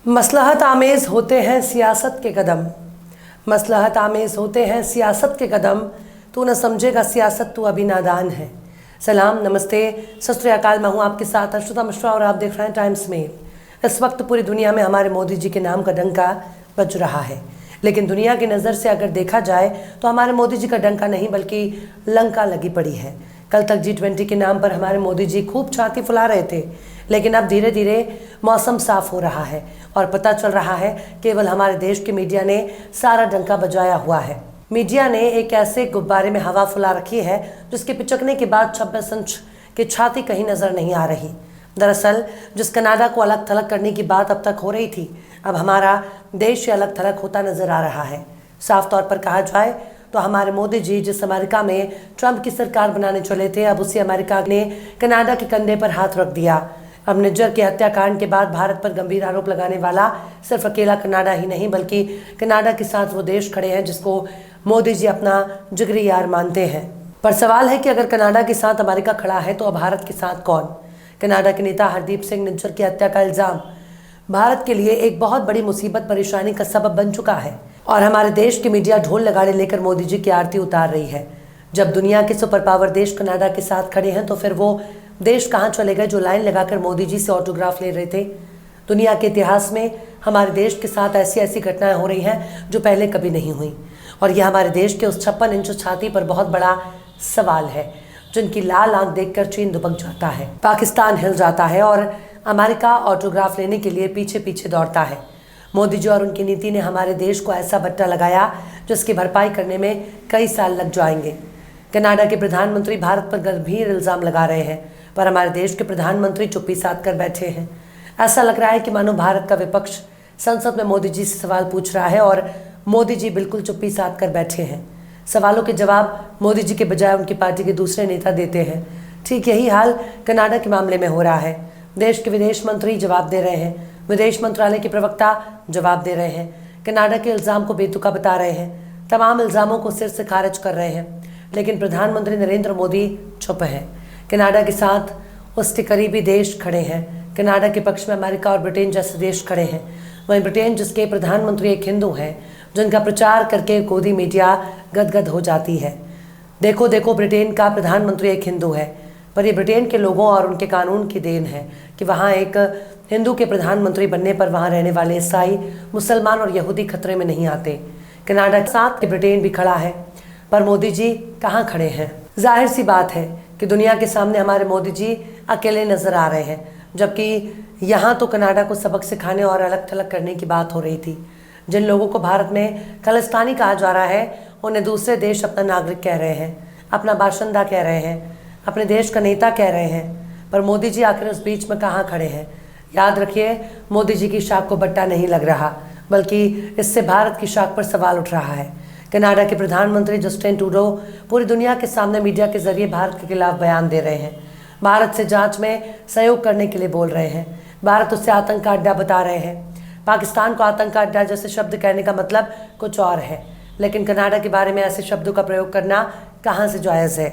मसलहत आमेज़ होते हैं सियासत के कदम, मसलहत आमेज़ होते हैं सियासत के कदम, तू न समझेगा सियासत तू अभी नादान है। सलाम, नमस्ते, सत श्री अकाल। मैं हूँ आपके साथ अर्शुदा मिश्रा और आप देख रहे हैं टाइम्स मेल। इस वक्त पूरी दुनिया में हमारे मोदी जी के नाम का डंका बज रहा है, लेकिन दुनिया की नज़र से अगर देखा जाए तो हमारे मोदी जी का डंका नहीं बल्कि लंका लगी पड़ी है। कल तक G20 के नाम पर हमारे मोदी जी खूब छाती फुला रहे थे, लेकिन अब धीरे धीरे मौसम साफ हो रहा है और पता चल रहा है केवल हमारे देश के मीडिया ने सारा डंका बजाया हुआ है। मीडिया ने एक ऐसे गुब्बारे में हवा फुला रखी है जिसके पिचकने के बाद 26 इंच की छाती कहीं नजर नहीं आ रही। दरअसल जिस कनाडा को अलग थलग करने की बात अब तक हो रही थी, अब हमारा देश से अलग थलग होता नजर आ रहा है। साफ तौर पर कहा जाए तो हमारे मोदी जी जिस अमेरिका में ट्रंप की सरकार बनाने चले थे, अब उसी अमेरिका ने कनाडा के कंधे पर हाथ रख दिया। अब निज्जर के हत्याकांड के बाद भारत पर गंभीर आरोप लगाने वाला सिर्फ अकेला कनाडा ही नहीं बल्कि कनाडा के साथ वो देश खड़े हैं जिसको मोदी जी अपना जिगरी यार मानते हैं। पर सवाल है कि अगर कनाडा के साथ अमेरिका खड़ा है तो अब भारत के साथ कौन? कनाडा के नेता हरदीप सिंह निज्जर की हत्या का इल्जाम भारत के लिए एक बहुत बड़ी मुसीबत परेशानी का सबब बन चुका है और हमारे देश की मीडिया ढोल नगाड़े लेकर मोदी जी की आरती उतार रही है। जब दुनिया के सुपर पावर देश कनाडा के साथ खड़े हैं तो फिर वो देश कहाँ चले गए जो लाइन लगाकर मोदी जी से ऑटोग्राफ ले रहे थे? दुनिया के इतिहास में हमारे देश के साथ ऐसी ऐसी घटनाएं हो रही हैं जो पहले कभी नहीं हुई, और यह हमारे देश के उस 56 इंच छाती पर बहुत बड़ा सवाल है जिनकी लाल आंख देखकर चीन दुबक जाता है, पाकिस्तान हिल जाता है और अमेरिका ऑटोग्राफ लेने के लिए पीछे पीछे दौड़ता है। मोदी जी और उनकी नीति ने हमारे देश को ऐसा बट्टा लगाया जिसकी भरपाई करने में कई साल लग जाएंगे। कनाडा के प्रधानमंत्री भारत पर गंभीर इल्जाम लगा रहे हैं, पर हमारे देश के प्रधानमंत्री चुप्पी साध कर बैठे हैं। ऐसा लग रहा है कि मानो भारत का विपक्ष संसद में मोदी जी से सवाल पूछ रहा है और मोदी जी बिल्कुल चुप्पी साध कर बैठे हैं। सवालों के जवाब मोदी जी के बजाय उनकी पार्टी के दूसरे नेता देते हैं। ठीक यही हाल कनाडा के मामले में हो रहा है। देश के विदेश मंत्री जवाब दे रहे हैं, विदेश मंत्रालय के प्रवक्ता जवाब दे रहे हैं, कनाडा के इल्ज़ाम को बेतुका बता रहे हैं, तमाम इल्ज़ामों को सिर से खारिज कर रहे हैं, लेकिन प्रधानमंत्री नरेंद्र मोदी चुप हैं। कनाडा के साथ उसके करीबी देश खड़े हैं। कनाडा के पक्ष में अमेरिका और ब्रिटेन जैसे देश खड़े हैं। वहीं ब्रिटेन जिसके प्रधानमंत्री एक हिंदू हैं जिनका प्रचार करके गोदी मीडिया गदगद हो जाती है। देखो देखो, ब्रिटेन का प्रधानमंत्री एक हिंदू है, पर यह ब्रिटेन के लोगों और उनके कानून की देन है कि वहाँ एक हिंदू के प्रधानमंत्री बनने पर वहाँ रहने वाले ईसाई, मुसलमान और यहूदी खतरे में नहीं आते। कनाडा के साथ ब्रिटेन भी खड़ा है, पर मोदी जी कहाँ खड़े हैं? जाहिर सी बात है कि दुनिया के सामने हमारे मोदी जी अकेले नजर आ रहे हैं, जबकि यहाँ तो कनाडा को सबक सिखाने और अलग थलग करने की बात हो रही थी। जिन लोगों को भारत में खालिस्तानी कहा जा रहा है उन्हें दूसरे देश अपना नागरिक कह रहे हैं, अपना बाशिंदा कह रहे हैं, अपने देश का नेता कह रहे हैं, पर मोदी जी आखिर उस बीच में कहाँ खड़े हैं? याद रखिए, मोदी जी की शाख को बट्टा नहीं लग रहा, बल्कि इससे भारत की शाख पर सवाल उठ रहा है। कनाडा के प्रधानमंत्री जस्टिन ट्रूडो पूरी दुनिया के सामने मीडिया के जरिए भारत के खिलाफ बयान दे रहे हैं, भारत से जांच में सहयोग करने के लिए बोल रहे हैं, भारत उससे आतंक का अड्डा बता रहे हैं। पाकिस्तान को आतंक का अड्डा जैसे शब्द कहने का मतलब कुछ और है, लेकिन कनाडा के बारे में ऐसे शब्दों का प्रयोग करना कहाँ से जायज़ है?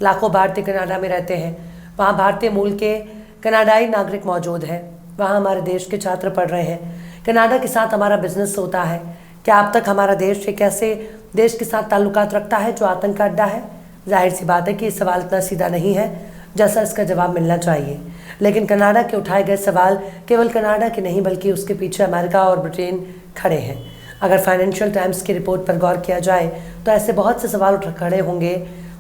लाखों भारतीय कनाडा में रहते हैं, वहाँ भारतीय मूल के कनाडाई नागरिक मौजूद हैं, वहाँ हमारे देश के छात्र पढ़ रहे हैं, कनाडा के साथ हमारा बिजनेस होता है। क्या अब तक हमारा देश एक ऐसे देश के साथ ताल्लुकात रखता है जो आतंक का अड्डा है? जाहिर सी बात है कि ये सवाल इतना सीधा नहीं है जैसा इसका जवाब मिलना चाहिए, लेकिन कनाडा के उठाए गए सवाल केवल कनाडा के नहीं बल्कि उसके पीछे अमेरिका और ब्रिटेन खड़े हैं। अगर फाइनेंशियल टाइम्स की रिपोर्ट पर गौर किया जाए तो ऐसे बहुत से सवाल उठ खड़े होंगे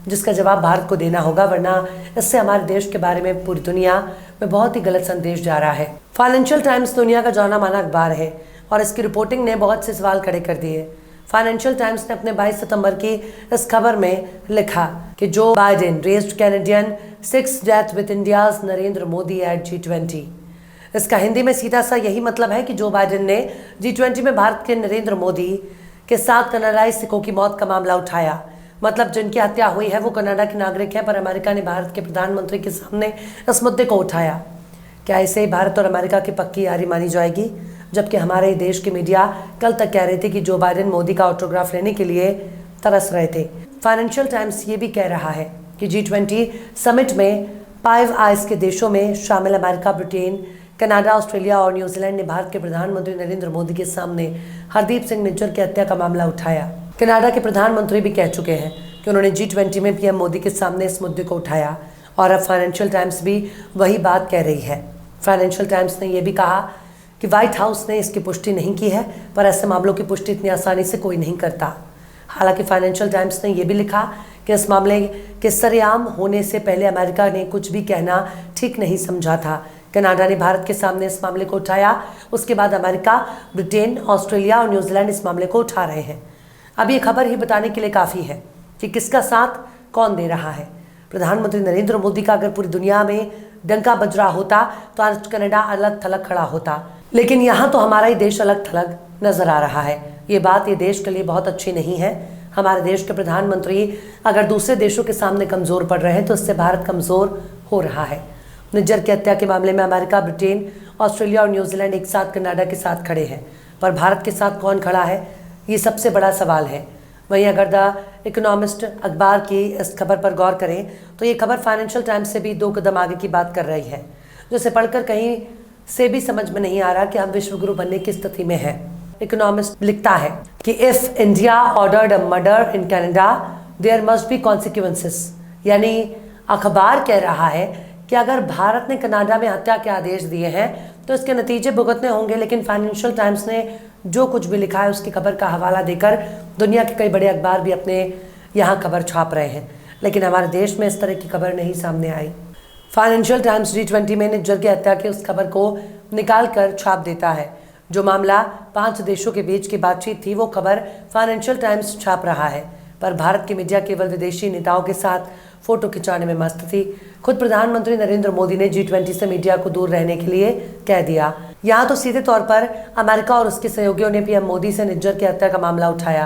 जिसका जवाब भारत को देना होगा, वरना इससे हमारे देश के बारे में पूरी दुनिया में बहुत ही गलत संदेश जा रहा है। फाइनेंशियल टाइम्स दुनिया का जाना माना अखबार है और इसकी रिपोर्टिंग ने बहुत से सवाल खड़े कर दिए। फाइनेंशियल टाइम्स ने अपने 22 सितंबर की इस खबर में लिखा कि Joe Biden raised Canadian 6 death with India's Narendra Modi eight G20। इसका हिंदी में सीधा सा यही मतलब है कि जो बाइडेन ने G20 में भारत के नरेंद्र मोदी के साथ कनाडाई सिखों की मौत का मामला उठाया। मतलब जिनकी हत्या हुई है वो कनाडा के नागरिक हैं, पर अमेरिका ने भारत के प्रधानमंत्री के सामने इस मुद्दे को उठाया। क्या इसे भारत और अमेरिका की पक्की यारी मानी जाएगी? जबकि हमारे देश की मीडिया कल तक कह रहे थे कि जो बाइडेन मोदी का ऑटोग्राफ लेने के लिए तरस रहे थे। फाइनेंशियल टाइम्स ये भी कह रहा है कि G20 समिट में 5 आइस के देशों में शामिल अमेरिका, ब्रिटेन, कनाडा, ऑस्ट्रेलिया और न्यूजीलैंड ने भारत के प्रधानमंत्री नरेंद्र मोदी के सामने हरदीप सिंह निज्जर की हत्या का मामला उठाया। कनाडा के प्रधानमंत्री भी कह चुके हैं कि उन्होंने G20 में पीएम मोदी के सामने इस मुद्दे को उठाया और अब फाइनेंशियल टाइम्स भी वही बात कह रही है। फाइनेंशियल टाइम्स ने यह भी कहा कि व्हाइट हाउस ने इसकी पुष्टि नहीं की है, पर ऐसे मामलों की पुष्टि इतनी आसानी से कोई नहीं करता। हालांकि फाइनेंशियल टाइम्स ने यह भी लिखा कि इस मामले के सरेआम होने से पहले अमेरिका ने कुछ भी कहना ठीक नहीं समझा था। कनाडा ने भारत के सामने इस मामले को उठाया, उसके बाद अमेरिका, ब्रिटेन, ऑस्ट्रेलिया और न्यूजीलैंड इस मामले को उठा रहे हैं। अब ये खबर ही बताने के लिए काफ़ी है कि किसका साथ कौन दे रहा है। प्रधानमंत्री नरेंद्र मोदी का अगर पूरी दुनिया में डंका बज रहा होता तो आज कनाडा अलग थलग खड़ा होता, लेकिन यहाँ तो हमारा ही देश अलग थलग नजर आ रहा है। ये बात ये देश के लिए बहुत अच्छी नहीं है। हमारे देश के प्रधानमंत्री अगर दूसरे देशों के सामने कमज़ोर पड़ रहे हैं तो इससे भारत कमज़ोर हो रहा है। निज्जर की हत्या के मामले में अमेरिका, ब्रिटेन, ऑस्ट्रेलिया और न्यूजीलैंड एक साथ कनाडा के साथ खड़े हैं, पर भारत के साथ कौन खड़ा है, ये सबसे बड़ा सवाल है। वहीं अगर द इकोनॉमिस्ट अखबार की इस खबर पर गौर करें तो ये खबर फाइनेंशियल टाइम्स से भी 2 कदम आगे की बात कर रही है, जिसे पढ़कर कहीं से भी समझ में नहीं आ रहा कि हम विश्वगुरु बनने की स्थिति में हैं। इकोनॉमिस्ट लिखता है कि if India ordered a murder in Canada there must be consequences, यानी अखबार कह रहा है कि अगर भारत ने कनाडा में हत्या के आदेश दिए हैं तो इसके नतीजे भुगतने होंगे। लेकिन फाइनेंशियल टाइम्स ने जो कुछ भी लिखा है उसकी खबर का हवाला देकर दुनिया के कई बड़े अखबार भी अपने यहाँ खबर छाप रहे हैं, लेकिन हमारे देश में इस तरह की खबर नहीं सामने आई। फाइनेंशियल टाइम्स G20 में निज्जर की हत्या की उस खबर को निकाल कर छाप देता है। जो मामला 5 देशों के बीच की बातचीत थी वो खबर फाइनेंशियल टाइम्स छाप रहा है, पर भारत की मीडिया केवल विदेशी नेताओं के साथ फोटो खिंचाने में मस्त थी। खुद प्रधानमंत्री नरेंद्र मोदी ने G20 से मीडिया को दूर रहने के लिए कह दिया। यहाँ तो सीधे तौर पर अमेरिका और उसके सहयोगियों ने पीएम मोदी से निज्जर की हत्या का मामला उठाया।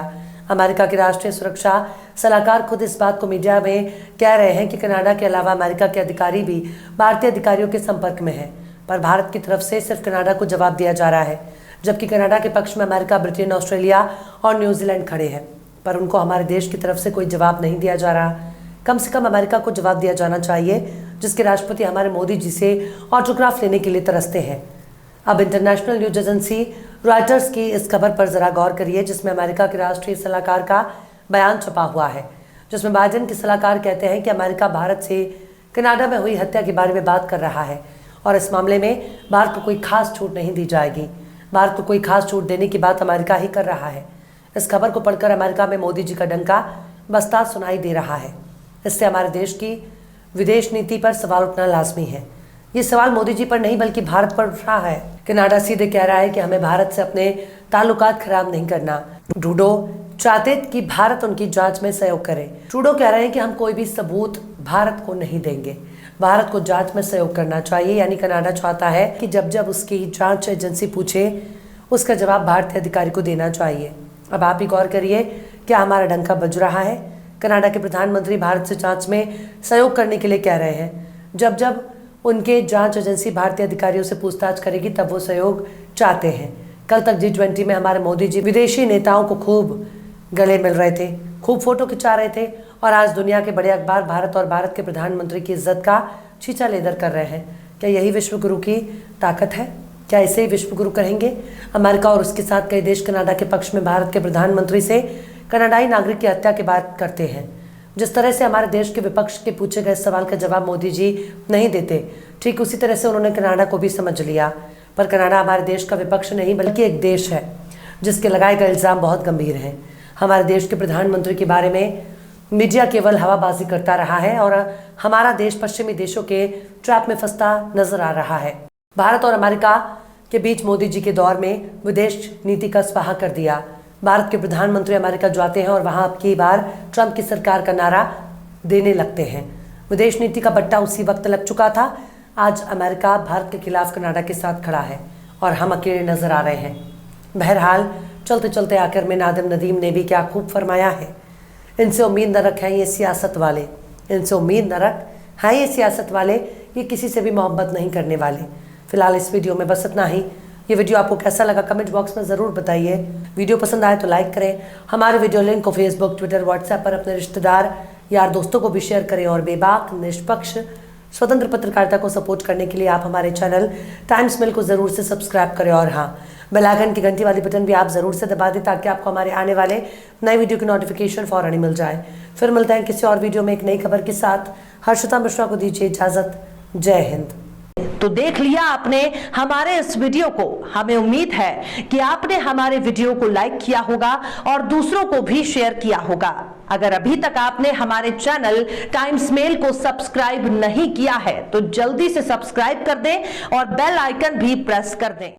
अमेरिका के राष्ट्रीय सुरक्षा सलाहकार खुद इस बात को मीडिया में कह रहे हैं कि कनाडा के अलावा अमेरिका के अधिकारी भी भारतीय अधिकारियों के संपर्क में हैं, पर भारत की तरफ से सिर्फ कनाडा को जवाब दिया जा रहा है, जबकि कनाडा के पक्ष में अमेरिका, ब्रिटेन, ऑस्ट्रेलिया और न्यूजीलैंड खड़े हैं, पर उनको हमारे देश की तरफ से कोई जवाब नहीं दिया जा रहा। कम से कम अमेरिका को जवाब दिया जाना चाहिए, जिसके राष्ट्रपति हमारे मोदी जी से ऑटोग्राफ लेने के लिए तरसते हैं। अब इंटरनेशनल न्यूज एजेंसी रॉयटर्स की इस खबर पर जरा गौर करिए, जिसमें अमेरिका के राष्ट्रीय सलाहकार का बयान छपा हुआ है, जिसमें बाइडेन के सलाहकार कहते हैं कि अमेरिका भारत से कनाडा में हुई हत्या के बारे में बात कर रहा है और इस मामले में भारत को कोई खास छूट नहीं दी जाएगी। भारत को कोई खास छूट देने की बात अमेरिका ही कर रहा है। इस खबर को पढ़कर अमेरिका में मोदी जी का डंका बस्ता सुनाई दे रहा है। इससे हमारे देश की विदेश नीति पर सवाल उठना लाजमी है। ये सवाल मोदी जी पर नहीं बल्कि भारत पर उठ रहा है। कनाडा सीधे कह रहा है कि हमें भारत से अपने ताल्लुकात खराब नहीं करना। ट्रूडो चाहते कि भारत उनकी जांच में सहयोग करे। ट्रूडो कह रहे हैं कि हम कोई भी सबूत भारत को नहीं देंगे, भारत को जांच में सहयोग करना चाहिए। यानी कनाडा चाहता है कि जब जब उसकी जांच एजेंसी पूछे उसका जवाब भारतीय अधिकारी को देना चाहिए। अब आप ही गौर करिए, क्या हमारा डंका बज रहा है? कनाडा के प्रधानमंत्री भारत से जांच में सहयोग करने के लिए कह रहे हैं। जब जब उनके जांच एजेंसी भारतीय अधिकारियों से पूछताछ करेगी तब वो सहयोग चाहते हैं। कल तक G20 में हमारे मोदी जी विदेशी नेताओं को खूब गले मिल रहे थे, खूब फोटो खिंचा रहे थे, और आज दुनिया के बड़े अखबार भारत और भारत के प्रधानमंत्री की इज्जत का छींचा लेदर कर रहे हैं। क्या यही विश्वगुरु की ताकत है? क्या इसे ही विश्वगुरु कहेंगे? अमेरिका और उसके साथ कई देश कनाडा के पक्ष में भारत के प्रधानमंत्री से कनाडाई नागरिक की हत्या की बात करते हैं। जिस तरह से हमारे देश के विपक्ष के पूछे गए सवाल का जवाब मोदी जी नहीं देते, ठीक उसी तरह से उन्होंने कनाडा को भी समझ लिया। पर कनाडा हमारे देश का विपक्ष नहीं बल्कि एक देश है जिसके लगाए गए इल्ज़ाम बहुत गंभीर हैं। हमारे देश के प्रधानमंत्री के बारे में मीडिया केवल हवाबाजी करता रहा है और हमारा देश पश्चिमी देशों के ट्रैप में फंसता नजर आ रहा है। भारत और अमेरिका के बीच मोदी जी के दौर में विदेश नीति का स्वाहा कर दिया। भारत के प्रधानमंत्री अमेरिका जाते हैं और वहां अब की बार ट्रंप की सरकार का नारा देने लगते हैं। विदेश नीति का बट्टा उसी वक्त लग चुका था। आज अमेरिका भारत के खिलाफ कनाडा के साथ खड़ा है और हम अकेले नजर आ रहे हैं। बहरहाल चलते चलते आखिर में नादिम नदीम ने भी क्या खूब फरमाया है, इनसे उम्मीद न रखें ये सियासत वाले, इनसे उम्मीद न रख हैं ये सियासत वाले, ये किसी से भी मोहब्बत नहीं करने वाले। फिलहाल इस वीडियो में बस इतना ही। ये वीडियो आपको कैसा लगा कमेंट बॉक्स में ज़रूर बताइए। वीडियो पसंद आए तो लाइक करें। हमारे वीडियो लिंक को फेसबुक, ट्विटर, व्हाट्सएप पर अपने रिश्तेदार, यार, दोस्तों को भी शेयर करें और बेबाक, निष्पक्ष, स्वतंत्र पत्रकारिता को सपोर्ट करने के लिए आप हमारे चैनल टाइम्स मेल को ज़रूर से सब्सक्राइब करें और हाँ, बेल आइकन की घंटी वाली बटन भी आप ज़रूर से दबा दें ताकि आपको हमारे आने वाले नए वीडियो की नोटिफिकेशन फौरन ही मिल जाए। फिर मिलते हैं किसी और वीडियो में एक नई खबर के साथ। हर्षिता मिश्रा को दीजिए इजाज़त। जय हिंद। तो देख लिया आपने हमारे इस वीडियो को। हमें उम्मीद है कि आपने हमारे वीडियो को लाइक किया होगा और दूसरों को भी शेयर किया होगा। अगर अभी तक आपने हमारे चैनल टाइम्स मेल को सब्सक्राइब नहीं किया है तो जल्दी से सब्सक्राइब कर दें और बेल आइकन भी प्रेस कर दें।